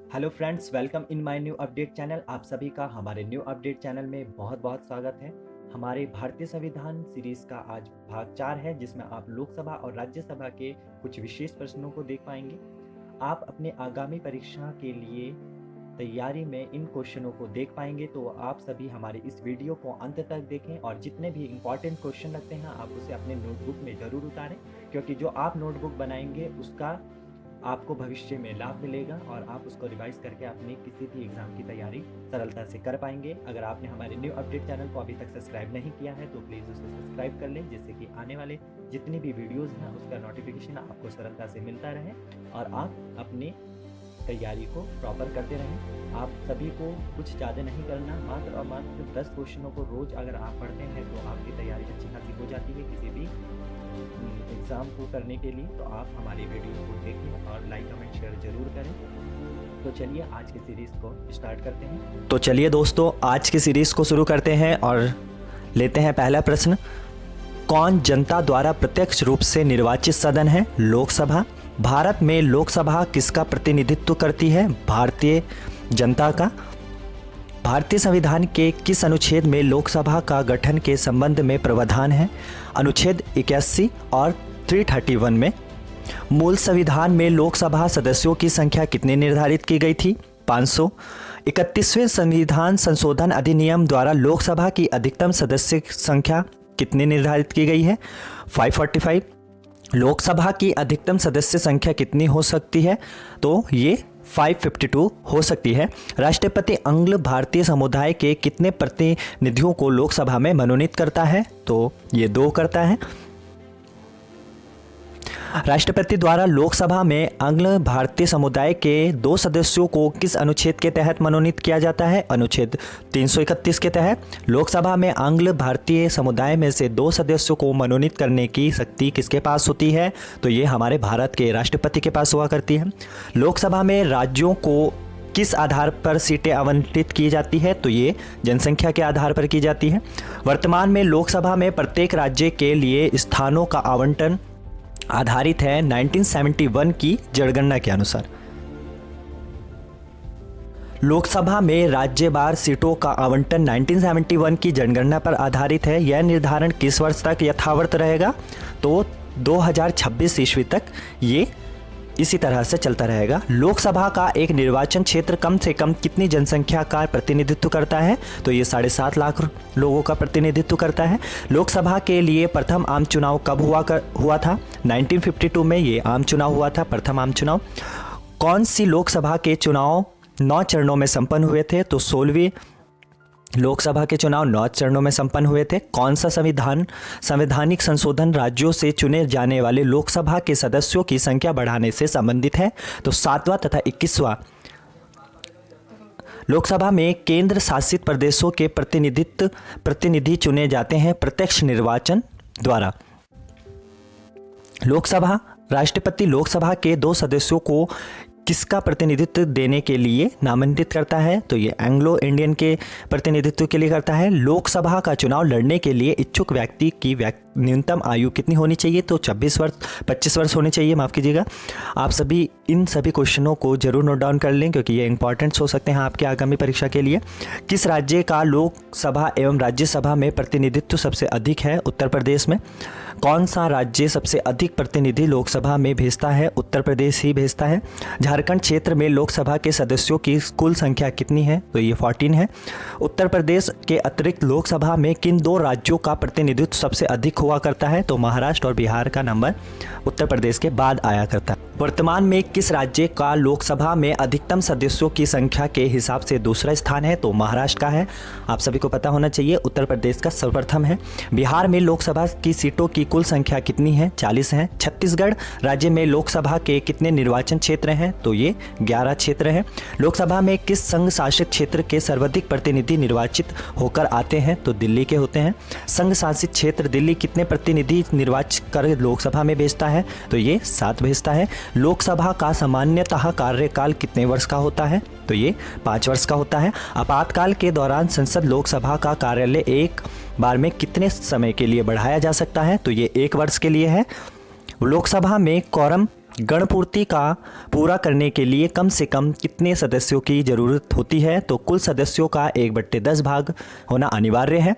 Hello friends, welcome in my new update channel. आप सभी का हमारे न्यू अपडेट चैनल में बहुत बहुत स्वागत है। हमारे भारतीय संविधान सीरीज का आज भाग 4 है, जिसमें आप लोकसभा और राज्यसभा के कुछ विशेष प्रश्नों को देख पाएंगे। आप अपने आगामी परीक्षा के लिए तैयारी में इन क्वेश्चनों को देख पाएंगे, तो आप सभी हमारे इस वीडियो को अंत तक देखें और जितने भी इंपॉर्टेंट क्वेश्चन लगते हैं आप उसे अपने नोटबुक में ज़रूर उतारें, क्योंकि जो आप नोटबुक बनाएंगे उसका आपको भविष्य में लाभ मिलेगा और आप उसको रिवाइज करके अपने किसी भी एग्ज़ाम की तैयारी सरलता से कर पाएंगे। अगर आपने हमारे न्यू अपडेट चैनल को अभी तक सब्सक्राइब नहीं किया है तो प्लीज़ उसे सब्सक्राइब कर लें, जिससे कि आने वाले जितनी भी वीडियोज़ हैं उसका नोटिफिकेशन आपको सरलता से मिलता रहे और आप अपनी तैयारी को प्रॉपर करते रहें। आप सभी को कुछ ज़्यादा नहीं करना, मात्र और मात्र 10 क्वेश्चनों को रोज़ अगर आप पढ़ते हैं तो आपकी तैयारी अच्छी खासी हो जाती है किसी भी एग्ज़ाम को करने के लिए। तो आप हमारी वीडियो को देखें और लाइक कमेंट शेयर ज़रूर करें। तो चलिए आज की सीरीज़ को स्टार्ट करते हैं। तो चलिए दोस्तों, आज की सीरीज़ को शुरू करते हैं और लेते हैं पहला प्रश्न। कौन जनता द्वारा प्रत्यक्ष रूप से निर्वाचित सदन है? लोकसभा। भारत में लोकसभा किसका प्रतिनिधित्व करती है? भारतीय जनता का। भारतीय संविधान के किस अनुच्छेद में लोकसभा का गठन के संबंध में प्रावधान है? अनुच्छेद 81 और 331 में। मूल संविधान में लोकसभा सदस्यों की संख्या कितनी निर्धारित की गई थी? 500। 31वें संविधान संशोधन अधिनियम द्वारा लोकसभा की अधिकतम सदस्य संख्या कितनी निर्धारित की गई है? 545। लोकसभा की अधिकतम सदस्य संख्या कितनी हो सकती है? तो ये 552 हो सकती है। राष्ट्रपति अंग्ल भारतीय समुदाय के कितने प्रतिनिधियों को लोकसभा में मनोनीत करता है? तो ये 2 करता है। राष्ट्रपति द्वारा लोकसभा में अंग्ल भारतीय समुदाय के 2 सदस्यों को किस अनुच्छेद के तहत मनोनीत किया जाता है? अनुच्छेद 331 के तहत। लोकसभा में अंग्ल भारतीय समुदाय में से 2 सदस्यों को मनोनीत करने की शक्ति किसके पास होती है? तो ये हमारे भारत के राष्ट्रपति के पास हुआ करती है। लोकसभा में राज्यों को किस आधार पर सीटें आवंटित की जाती है? तो ये जनसंख्या के आधार पर की जाती है। वर्तमान में लोकसभा में प्रत्येक राज्य के लिए स्थानों का आवंटन आधारित है 1971 की जनगणना के अनुसार। लोकसभा में राज्यवार सीटों का आवंटन 1971 की जनगणना पर आधारित है। यह निर्धारण किस वर्ष तक यथावत रहेगा? तो 2026 ईस्वी तक ये इसी तरह से चलता रहेगा। लोकसभा का एक निर्वाचन क्षेत्र कम से कम कितनी जनसंख्या का प्रतिनिधित्व करता है? तो ये 7.5 लाख लोगों का प्रतिनिधित्व करता है। लोकसभा के लिए प्रथम आम चुनाव कब हुआ था? 1952 में ये आम चुनाव हुआ था, प्रथम आम चुनाव। कौन सी लोकसभा के चुनाव 9 चरणों में संपन्न हुए थे? तो 16वीं लोकसभा के चुनाव 9 चरणों में संपन्न हुए थे। कौन सा संवैधानिक संशोधन राज्यों से चुने जाने वाले लोकसभा के सदस्यों की संख्या बढ़ाने से संबंधित है? तो 7वां तथा 21वां। लोकसभा में केंद्र शासित प्रदेशों के प्रतिनिधि चुने जाते हैं प्रत्यक्ष निर्वाचन द्वारा। लोकसभा राष्ट्रपति लोकसभा के 2 सदस्यों को किसका प्रतिनिधित्व देने के लिए नामांकित करता है? तो ये एंग्लो इंडियन के प्रतिनिधित्व के लिए करता है। लोकसभा का चुनाव लड़ने के लिए इच्छुक व्यक्ति की न्यूनतम आयु कितनी होनी चाहिए? तो 25 वर्ष होनी चाहिए, माफ़ कीजिएगा। आप सभी इन सभी क्वेश्चनों को जरूर नोट डाउन कर लें, क्योंकि ये इंपॉर्टेंट्स हो सकते हैं आपके आगामी परीक्षा के लिए। किस राज्य का लोकसभा एवं राज्यसभा में प्रतिनिधित्व सबसे अधिक है? उत्तर प्रदेश में। कौन सा राज्य सबसे अधिक प्रतिनिधि लोकसभा में भेजता है? उत्तर प्रदेश ही भेजता है। झारखंड क्षेत्र में लोकसभा के सदस्यों की कुल संख्या कितनी है? तो ये 14 है। उत्तर प्रदेश के अतिरिक्त लोकसभा में किन 2 राज्यों का प्रतिनिधित्व सबसे अधिक हुआ करता है? तो महाराष्ट्र और बिहार का नंबर उत्तर प्रदेश के बाद आया करता है। वर्तमान में किस राज्य का लोकसभा में अधिकतम सदस्यों की संख्या के हिसाब से दूसरा स्थान है? तो महाराष्ट्र का है। आप सभी को पता होना चाहिए। उत्तर प्रदेश का सर्वप्रथम है। बिहार में लोकसभा की सीटों की कुल संख्या कितनी है? 40 है। छत्तीसगढ़ राज्य में लोकसभा के कितने निर्वाचन क्षेत्र हैं? तो ये 11 क्षेत्र हैं। लोकसभा में किस संघ शासित क्षेत्र के सर्वाधिक प्रतिनिधि निर्वाचित होकर आते हैं? तो दिल्ली के होते हैं। संघ शासित क्षेत्र दिल्ली कितने प्रतिनिधि निर्वाचित कर लोकसभा में भेजता है? तो ये 7 भेजता है। लोकसभा का सामान्यतः कार्यकाल कितने वर्ष का होता है? तो ये 5 वर्ष का होता है। आपातकाल के दौरान संसद लोकसभा का कार्यालय एक बार में कितने समय के लिए बढ़ाया जा सकता है? तो ये 1 वर्ष के लिए है। लोकसभा में क्वोरम गणपूर्ति का पूरा करने के लिए कम से कम कितने सदस्यों की ज़रूरत होती है? तो कुल सदस्यों का 1/10 भाग होना अनिवार्य है।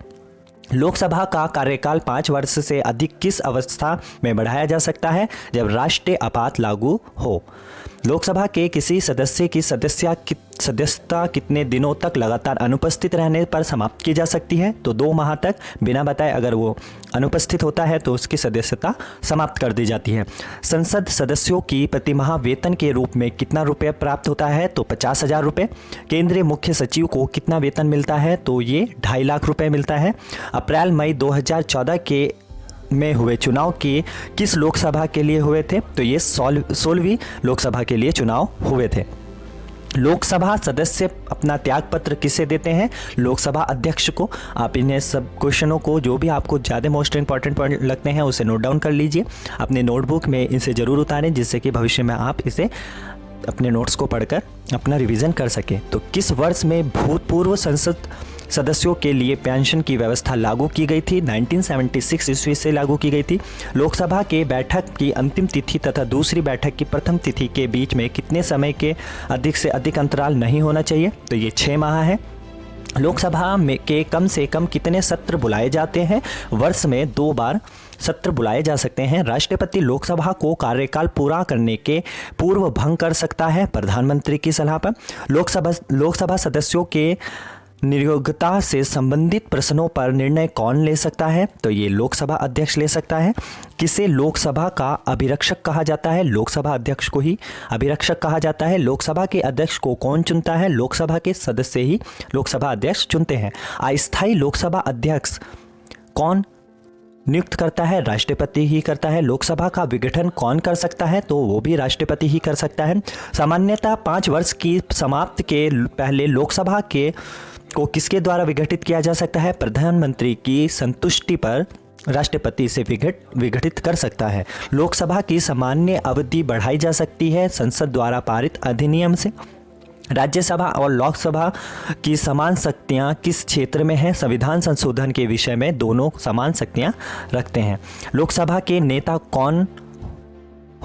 लोकसभा का कार्यकाल 5 वर्ष से अधिक किस अवस्था में बढ़ाया जा सकता है? जब राष्ट्रीय आपात लागू हो। लोकसभा के किसी सदस्य की सदस्यता कितने दिनों तक लगातार अनुपस्थित रहने पर समाप्त की जा सकती है? तो 2 माह तक बिना बताए अगर वो अनुपस्थित होता है तो उसकी सदस्यता समाप्त कर दी जाती है। संसद सदस्यों की प्रतिमाह वेतन के रूप में कितना रुपये प्राप्त होता है? तो 50,000 रुपये। केंद्रीय मुख्य सचिव को कितना वेतन मिलता है? तो ये 2.5 लाख रुपये मिलता है। अप्रैल मई 2014 के में हुए चुनाव के किस लोकसभा के लिए हुए थे? तो ये 16वीं लोकसभा के लिए चुनाव हुए थे। लोकसभा सदस्य अपना त्यागपत्र किसे देते हैं? लोकसभा अध्यक्ष को। आप इन्हें सब क्वेश्चनों को जो भी आपको ज़्यादा मोस्ट इंपॉर्टेंट पॉइंट लगते हैं उसे नोट डाउन कर लीजिए, अपने नोटबुक में इसे ज़रूर उतारें, जिससे कि भविष्य में आप इसे अपने नोट्स को पढ़कर अपना रिवीजन कर सकें। तो किस वर्ष में भूतपूर्व संसद सदस्यों के लिए पेंशन की व्यवस्था लागू की गई थी? 1976 ईस्वी से लागू की गई थी। लोकसभा के बैठक की अंतिम तिथि तथा दूसरी बैठक की प्रथम तिथि के बीच में कितने समय के अधिक से अधिक अंतराल नहीं होना चाहिए? तो ये 6 माह है। लोकसभा में के कम से कम कितने सत्र बुलाए जाते हैं? वर्ष में 2 बार सत्र बुलाए जा सकते हैं। राष्ट्रपति लोकसभा को कार्यकाल पूरा करने के पूर्व भंग कर सकता है प्रधानमंत्री की सलाह पर। लोकसभा सदस्यों के नियोक्ता से संबंधित प्रश्नों पर निर्णय कौन ले सकता है? तो ये लोकसभा अध्यक्ष ले सकता है। किसे लोकसभा का अभिरक्षक कहा जाता है? लोकसभा अध्यक्ष को ही अभिरक्षक कहा जाता है। लोकसभा के अध्यक्ष को कौन चुनता है? लोकसभा के सदस्य ही लोकसभा अध्यक्ष चुनते हैं। अस्थायी लोकसभा अध्यक्ष कौन नियुक्त करता है? राष्ट्रपति ही करता है। लोकसभा का विघटन कौन कर सकता है? तो वो भी राष्ट्रपति ही कर सकता है। सामान्यतः 5 वर्ष की समाप्ति के पहले लोकसभा को किसके द्वारा विघटित किया जा सकता है? प्रधानमंत्री की संतुष्टि पर राष्ट्रपति से विघटित कर सकता है। लोकसभा की सामान्य अवधि बढ़ाई जा सकती है संसद द्वारा पारित अधिनियम से। राज्यसभा और लोकसभा की समान शक्तियाँ किस क्षेत्र में है? संविधान संशोधन के विषय में दोनों समान शक्तियाँ रखते हैं। लोकसभा के नेता कौन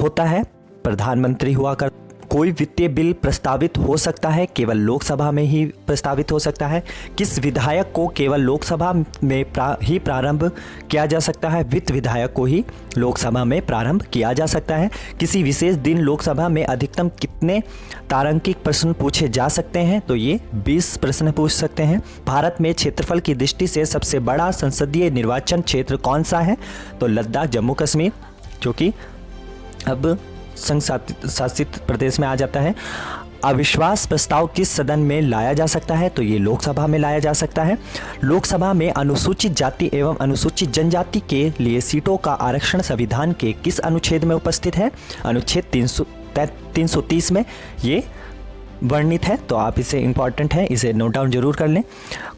होता है? प्रधानमंत्री हुआ कर। कोई वित्तीय बिल प्रस्तावित हो सकता है? केवल लोकसभा में ही प्रस्तावित हो सकता है। किस विधायक को केवल लोकसभा में ही प्रारंभ किया जा सकता है? वित्त विधायक को ही लोकसभा में प्रारंभ किया जा सकता है। किसी विशेष दिन लोकसभा में अधिकतम कितने तारांकित प्रश्न पूछे जा सकते हैं? तो ये 20 प्रश्न पूछ सकते हैं। भारत में क्षेत्रफल की दृष्टि से सबसे बड़ा संसदीय निर्वाचन क्षेत्र कौन सा है? तो लद्दाख जम्मू कश्मीर, जो कि अब संघ शासित प्रदेश में आ जाता है। अविश्वास प्रस्ताव किस सदन में लाया जा सकता है? तो ये लोकसभा में लाया जा सकता है। लोकसभा में अनुसूचित जाति एवं अनुसूचित जनजाति के लिए सीटों का आरक्षण संविधान के किस अनुच्छेद में उपस्थित है? अनुच्छेद 330 में ये वर्णित है। तो आप इसे इम्पॉर्टेंट है, इसे नोट डाउन जरूर कर लें।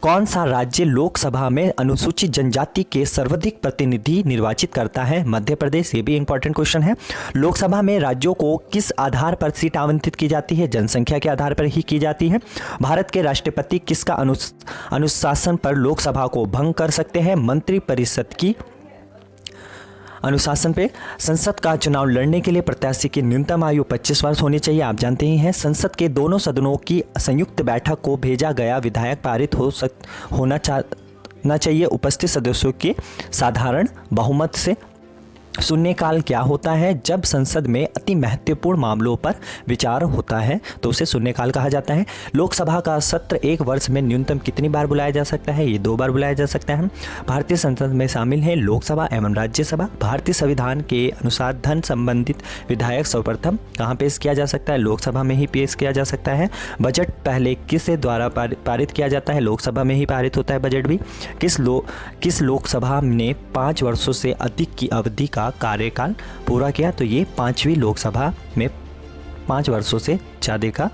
कौन सा राज्य लोकसभा में अनुसूचित जनजाति के सर्वाधिक प्रतिनिधि निर्वाचित करता है? मध्य प्रदेश। ये भी इम्पॉर्टेंट क्वेश्चन है। लोकसभा में राज्यों को किस आधार पर सीट आवंटित की जाती है? जनसंख्या के आधार पर ही की जाती है। भारत के राष्ट्रपति किसका अनुशासन पर लोकसभा को भंग कर सकते हैं? मंत्रिपरिषद की अनुशासन पे। संसद का चुनाव लड़ने के लिए प्रत्याशी की न्यूनतम आयु 25 वर्ष होनी चाहिए, आप जानते ही हैं। संसद के दोनों सदनों की संयुक्त बैठक को भेजा गया विधायक पारित होना चाहिए उपस्थित सदस्यों के साधारण बहुमत से। शून्यकाल क्या होता है? जब संसद में अति महत्वपूर्ण मामलों पर विचार होता है तो उसे शून्यकाल कहा जाता है। लोकसभा का सत्र 1 वर्ष में न्यूनतम कितनी बार बुलाया जा सकता है? ये 2 बार बुलाया जा सकता है। भारतीय संसद में शामिल है लोकसभा एवं राज्यसभा। भारतीय संविधान के अनुसार धन संबंधित विधायक सर्वप्रथम कहाँ पेश किया जा सकता है? लोकसभा में ही पेश किया जा सकता है। बजट पहले किसके द्वारा पारित किया जाता है? लोकसभा में ही पारित होता है बजट भी। किस लोकसभा ने 5 वर्षों से अधिक की अवधि का कार्यकाल पूरा किया? तो ये 5वीं लोकसभा में 5 वर्षों से ज़्यादा का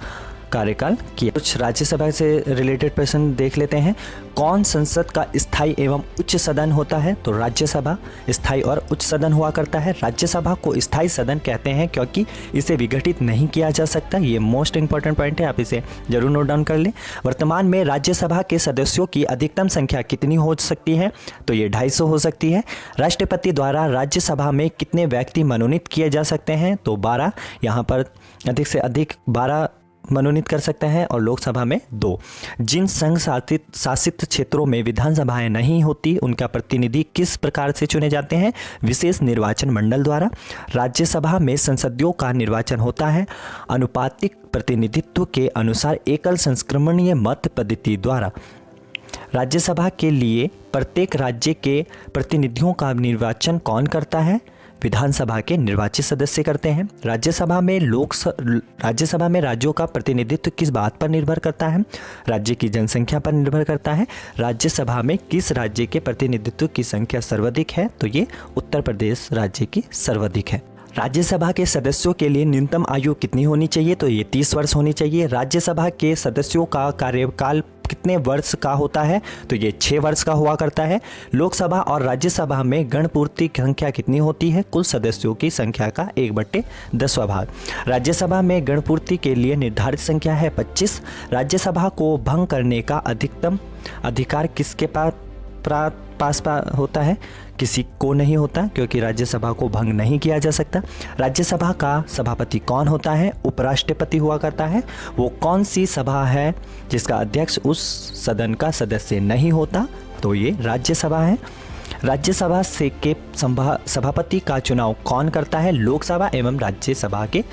कार्यकाल किया। कुछ राज्यसभा से रिलेटेड प्रश्न देख लेते हैं। कौन संसद का स्थायी एवं उच्च सदन होता है? तो राज्यसभा स्थायी और उच्च सदन हुआ करता है। राज्यसभा को स्थायी सदन कहते हैं क्योंकि इसे विघटित नहीं किया जा सकता। ये मोस्ट इंपॉर्टेंट पॉइंट है, आप इसे जरूर नोट डाउन कर लें। वर्तमान में राज्यसभा के सदस्यों की अधिकतम संख्या कितनी हो सकती है? तो ये 250 हो सकती है। राष्ट्रपति द्वारा राज्यसभा में कितने व्यक्ति मनोनीत किए जा सकते हैं? तो 12। यहाँ पर अधिक से अधिक 12 मनोनीत कर सकते हैं और लोकसभा में 2। जिन संघ शासित क्षेत्रों में विधानसभाएं नहीं होती उनका प्रतिनिधि किस प्रकार से चुने जाते हैं? विशेष निर्वाचन मंडल द्वारा। राज्यसभा में संसदीयों का निर्वाचन होता है अनुपातिक प्रतिनिधित्व के अनुसार एकल संस्करणीय मत पद्धति द्वारा। राज्यसभा के लिए प्रत्येक राज्य के प्रतिनिधियों का निर्वाचन कौन करता है? विधानसभा के निर्वाचित सदस्य करते हैं। राज्यसभा में राज्यों का प्रतिनिधित्व किस बात पर निर्भर करता है? राज्य की जनसंख्या पर निर्भर करता है। राज्यसभा में किस राज्य के प्रतिनिधित्व की संख्या सर्वाधिक है? तो ये उत्तर प्रदेश राज्य की सर्वाधिक है। राज्यसभा के सदस्यों के लिए न्यूनतम आयु कितनी होनी चाहिए? तो ये 30 वर्ष होनी चाहिए। राज्यसभा के सदस्यों का कार्यकाल कितने वर्ष का होता है? तो ये 6 वर्ष का हुआ करता है। लोकसभा और राज्यसभा में गणपूर्ति की संख्या कितनी होती है? कुल सदस्यों की संख्या का 1/10वां भाग। राज्यसभा में गणपूर्ति के लिए निर्धारित संख्या है 25। राज्यसभा को भंग करने का अधिकतम अधिकार किसके पास होता है? किसी को नहीं होता, क्योंकि राज्यसभा को भंग नहीं किया जा सकता। राज्यसभा का सभापति कौन होता है? उपराष्ट्रपति हुआ करता है। वो कौन सी सभा है जिसका अध्यक्ष उस सदन का सदस्य नहीं होता? तो ये राज्यसभा है। राज्यसभा से के सभापति का चुनाव कौन करता है? लोकसभा एवं राज्यसभा के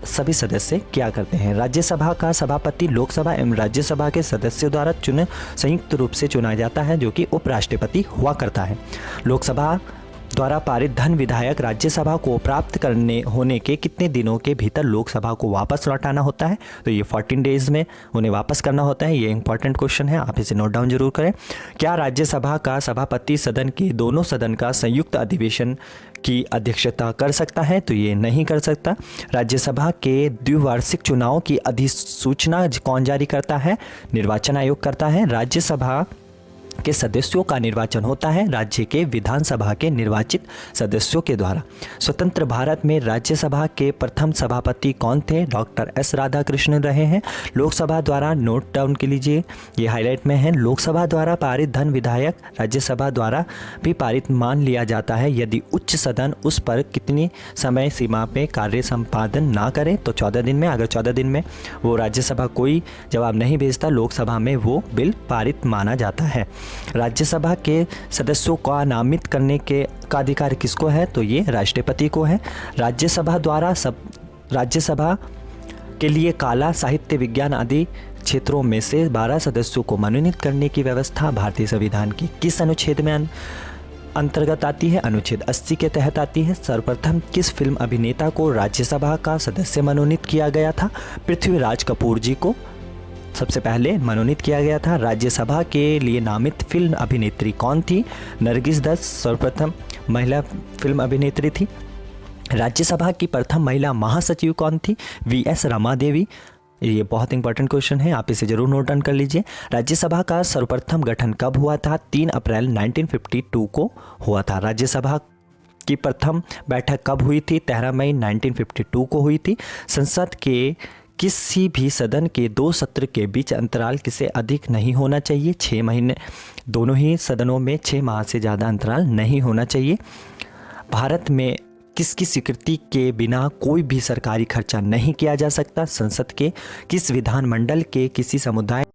सभी सदस्य क्या करते हैं? राज्यसभा का सभापति लोकसभा एवं राज्यसभा के सदस्यों द्वारा संयुक्त रूप से चुना जाता है, जो कि उपराष्ट्रपति हुआ करता है। लोकसभा द्वारा पारित धन विधायक राज्यसभा को प्राप्त करने होने के कितने दिनों के भीतर लोकसभा को वापस लौटाना होता है? तो ये 14 डेज में उन्हें वापस करना होता है। ये इंपॉर्टेंट क्वेश्चन है, आप इसे नोट डाउन जरूर करें। क्या राज्यसभा का सभापति सदन के दोनों सदन का संयुक्त अधिवेशन की अध्यक्षता कर सकता है? तो ये नहीं कर सकता। राज्यसभा के द्विवार्षिक चुनाव की अधिसूचना कौन जारी करता है? निर्वाचन आयोग करता है। राज्यसभा के सदस्यों का निर्वाचन होता है राज्य के विधानसभा के निर्वाचित सदस्यों के द्वारा। स्वतंत्र भारत में राज्यसभा के प्रथम सभापति कौन थे? डॉक्टर एस राधाकृष्णन रहे हैं। लोकसभा द्वारा, नोट डाउन के लीजिए, ये हाईलाइट में है, लोकसभा द्वारा पारित धन विधायक राज्यसभा द्वारा भी पारित मान लिया जाता है यदि उच्च सदन उस पर कितनी समय सीमा में कार्य संपादन ना करे? तो 14 दिन में। अगर 14 दिन में वो राज्यसभा कोई जवाब नहीं भेजता, लोकसभा में वो बिल पारित माना जाता है। राज्यसभा के सदस्यों को नामित करने का अधिकार किसको है? तो ये राष्ट्रपति को है। राज्यसभा के लिए कला, साहित्य, विज्ञान आदि क्षेत्रों में से 12 सदस्यों को मनोनीत करने की व्यवस्था भारतीय संविधान की किस अनुच्छेद में अंतर्गत आती है? अनुच्छेद 80 के तहत आती है। सर्वप्रथम किस फिल्म अभिनेता को राज्यसभा का सदस्य मनोनीत किया गया था? पृथ्वीराज कपूर जी को सबसे पहले मनोनीत किया गया था। राज्यसभा के लिए नामित फिल्म अभिनेत्री कौन थी? नरगिस दत्त सर्वप्रथम महिला फिल्म अभिनेत्री थी। राज्यसभा की प्रथम महिला महासचिव कौन थी? वीएस रमा देवी। ये बहुत इंपॉर्टेंट क्वेश्चन है, आप इसे जरूर नोट डाउन कर लीजिए। राज्यसभा का सर्वप्रथम गठन कब हुआ था? 3 अप्रैल 1952 को हुआ था। राज्यसभा की प्रथम बैठक कब हुई थी? 13 मई 1952 को हुई थी। संसद के किसी भी सदन के 2 सत्र के बीच अंतराल किसे अधिक नहीं होना चाहिए? 6 महीने। दोनों ही सदनों में 6 माह से ज़्यादा अंतराल नहीं होना चाहिए। भारत में किसकी स्वीकृति के बिना कोई भी सरकारी खर्चा नहीं किया जा सकता? संसद के किस विधानमंडल के किसी समुदाय